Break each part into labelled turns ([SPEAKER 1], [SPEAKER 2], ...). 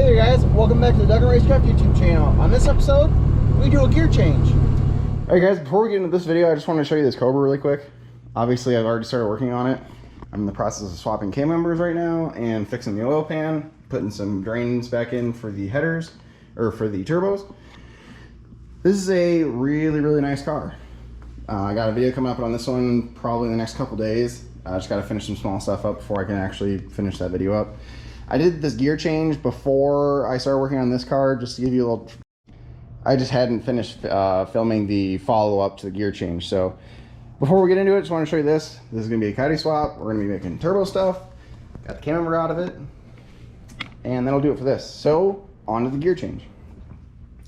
[SPEAKER 1] Hey there guys, welcome back to the Duggan Racecraft YouTube channel. On this episode, we do a gear change. Alright guys, before we get into this video, I just want to show you this Cobra really quick. Obviously, I've already started working on it. I'm in the process of swapping cam members right now and fixing the oil pan, putting some drains back in for the headers, or for the turbos. This is a really nice car. I got a video coming up on this one probably in the next couple days. I just got to finish some small stuff up before I can actually finish that video up. I did this gear change before I started working on this car, just to give you a little... I just hadn't finished filming the follow-up to the gear change. So before we get into it, just want to show you this. This is going to be a Coyote swap. We're going to be making turbo stuff. Got the cam member out of it. And that'll do it for this. So on to the gear change.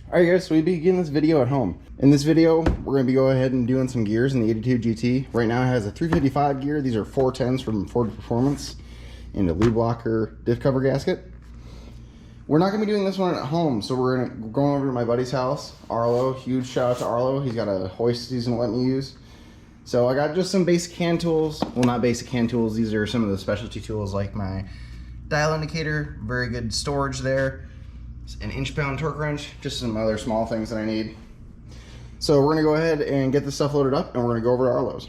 [SPEAKER 1] Alright guys, so we begin this video at home. In this video, we're going to be going ahead and doing some gears in the 82 GT. Right now it has a 355 gear. These are 410s from Ford Performance and a lead blocker diff cover gasket. We're not going to be doing this one at home, so we're going over to my buddy's house, Arlo. Huge shout out to Arlo. He's got a hoist he's going to let me use. So I got just some basic hand tools. Well, not basic hand tools. These are some of the specialty tools like my dial indicator. Very good storage there. An inch-pound torque wrench. Just some other small things that I need. So we're going to go ahead and get this stuff loaded up, and we're going to go over to Arlo's.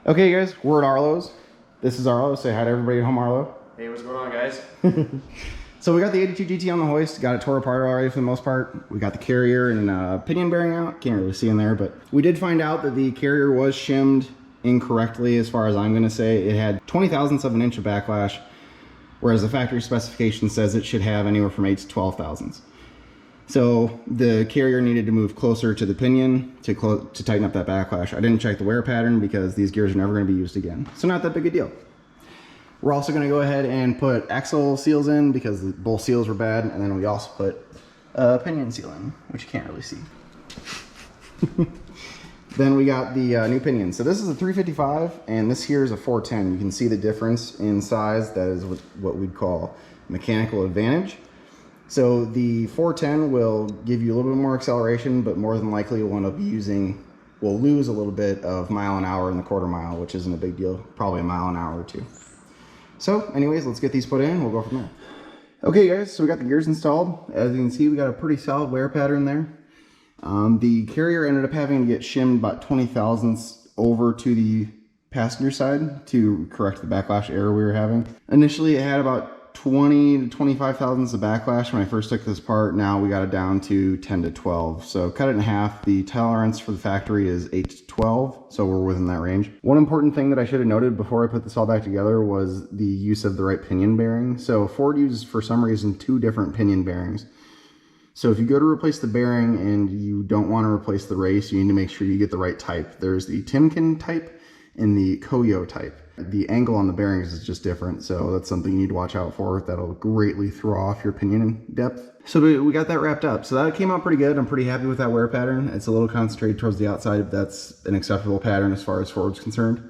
[SPEAKER 1] Okay guys, we're at Arlo's. This is Arlo. Say hi to everybody at home, Arlo.
[SPEAKER 2] Hey, what's going on, guys?
[SPEAKER 1] So we got the 82 GT on the hoist. Got it tore apart already for the most part. We got the carrier and pinion bearing out. Can't really see in there, but we did find out that the carrier was shimmed incorrectly, as far as I'm going to say. It had 20 thousandths of an inch of backlash, whereas the factory specification says it should have anywhere from 8 to 12 thousandths. So the carrier needed to move closer to the pinion to tighten up that backlash. I didn't check the wear pattern because these gears are never going to be used again. So not that big a deal. We're also going to go ahead and put axle seals in because both seals were bad. And then we also put a pinion seal in, which you can't really see. Then we got the new pinion. So this is a 355 and this here is a 410. You can see the difference in size. That is what we'd call mechanical advantage. So the 410 will give you a little bit more acceleration, but more than likely we'll end up we'll lose a little bit of mile an hour in the quarter mile, which isn't a big deal, probably a mile an hour or two. So anyways, let's get these put in, we'll go from there. Okay guys, so we got the gears installed. As you can see, we got a pretty solid wear pattern there. The carrier ended up having to get shimmed about 20 thousandths over to the passenger side to correct the backlash error we were having. Initially it had about 20 to 25 thousandths of backlash when I first took this apart. Now we got it down to 10 to 12. So cut it in half. The tolerance for the factory is 8 to 12. So we're within that range. One important thing that I should have noted before I put this all back together was the use of the right pinion bearing. So Ford uses, for some reason, 2 different pinion bearings. So if you go to replace the bearing and you don't want to replace the race, you need to make sure you get the right type. There's the Timken type and the Koyo type. The angle on the bearings is just different, so that's something you need to watch out for. That'll greatly throw off your pinion depth. So we got that wrapped up. So that came out pretty good. I'm pretty happy with that wear pattern. It's a little concentrated towards the outside, but that's an acceptable pattern as far as Ford's concerned.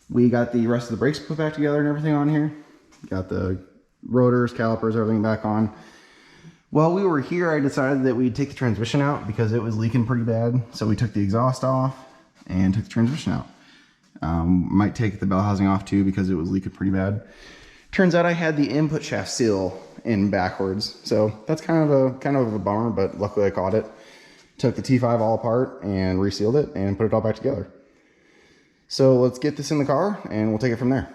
[SPEAKER 1] We got the rest of the brakes put back together and everything on here. Got the rotors, calipers, everything back on. While we were here, I decided that we'd take the transmission out because it was leaking pretty bad. So we took the exhaust off and took the transmission out. Might take the bell housing off too because it was leaking pretty bad. Turns out I had the input shaft seal in backwards, so that's kind of a bummer, but luckily I caught it. Took the T5 all apart and resealed it and put it all back together. So let's get this in the car and we'll take it from there.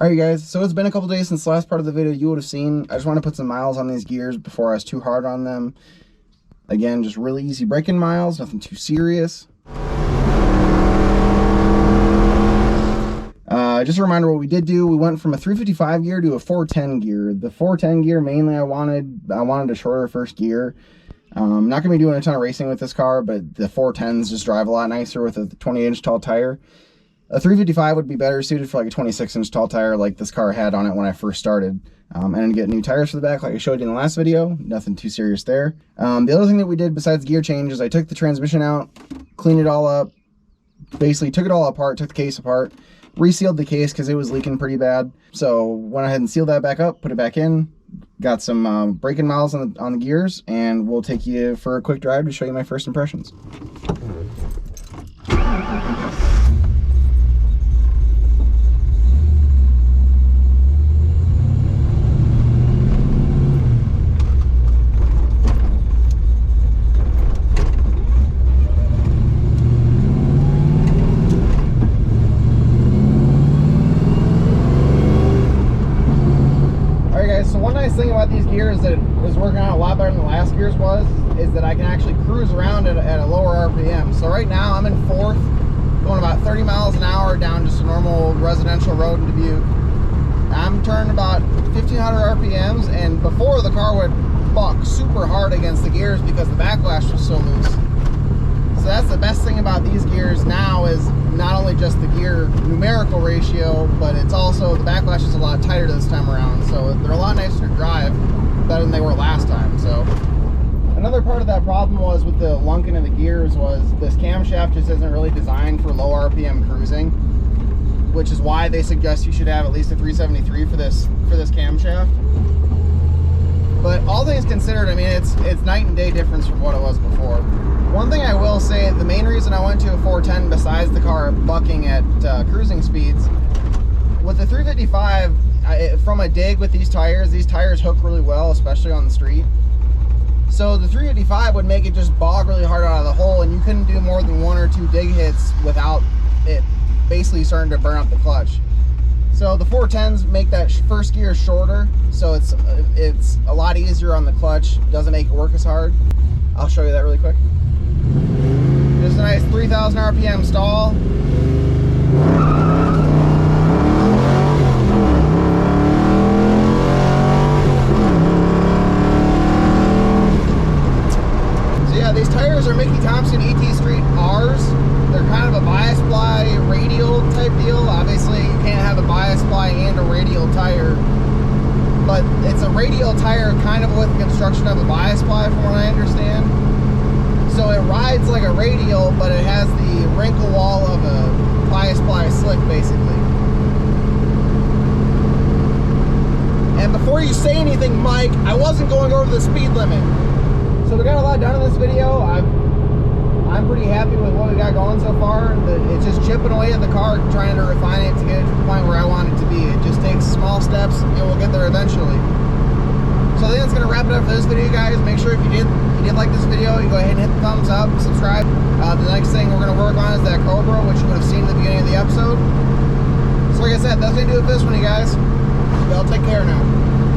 [SPEAKER 1] Alright guys, so it's been a couple days since the last part of the video you would have seen. I just want to put some miles on these gears before I was too hard on them. Again, just really easy braking miles, nothing too serious. Just a reminder what we did do. We went from a 355 gear to a 410 gear. The 410 gear, mainly I wanted a shorter first gear. I'm not going to be doing a ton of racing with this car, but the 410s just drive a lot nicer with a 20-inch tall tire. A 355 would be better suited for like a 26-inch tall tire like this car had on it when I first started. And to get new tires for the back like I showed you in the last video. Nothing too serious there. The other thing that we did besides gear change is I took the transmission out, cleaned it all up, basically took it all apart, took the case apart, resealed the case because it was leaking pretty bad. So went ahead and sealed that back up, put it back in, got some braking miles on the gears, and we'll take you for a quick drive to show you my first impressions. nice thing about these gears that is working out a lot better than the last gears is that I can actually cruise around at a lower RPM. So right now I'm in 4th, going about 30 miles an hour down just a normal residential road in Dubuque. I'm turning about 1,500 RPMs, and before the car would buck super hard against the gears because the backlash was so loose. So that's the best thing about these gears now, is not only just the gear numerical ratio, but it's also the backlash is a lot tighter this time around. So they're a lot nicer to drive, better than they were last time. So another part of that problem was with the lunking of the gears was this camshaft just isn't really designed for low RPM cruising, which is why they suggest you should have at least a 373 for this camshaft. But all things considered, I mean, it's night and day difference from what it was before. One thing I will say, the main reason I went to a 410 besides the car bucking at cruising speeds, with the 355, from a dig with these tires hook really well, especially on the street. So the 355 would make it just bog really hard out of the hole, and you couldn't do more than 1 or 2 dig hits without it basically starting to burn up the clutch. So the 410s make that first gear shorter, so it's a lot easier on the clutch, doesn't make it work as hard. I'll show you that really quick. Just a nice 3,000 RPM stall. So yeah, these tires are Mickey Thompson ET Street R's. They're kind of a bias ply radial type deal. Obviously you can't have a bias ply and a radial tire, but it's a radial tire kind of with the construction of a bias ply from what I understand. So it rides like a radial, but it has the wrinkle wall of a bias ply slick basically. And before you say anything, Mike, I wasn't going over the speed limit. So we got a lot done in this video. I'm pretty happy with what we got going so far. It's just chipping away at the car, trying to refine it to get it to the point where I want it to be. It just takes small steps and we'll get there eventually. So I think that's going to wrap it up for this video, guys. Make sure if you did like this video, you go ahead and hit the thumbs up, subscribe. The next thing we're going to work on is that Cobra, which you would have seen at the beginning of the episode. So like I said, that's going to do it for this one, you guys. Y'all take care now.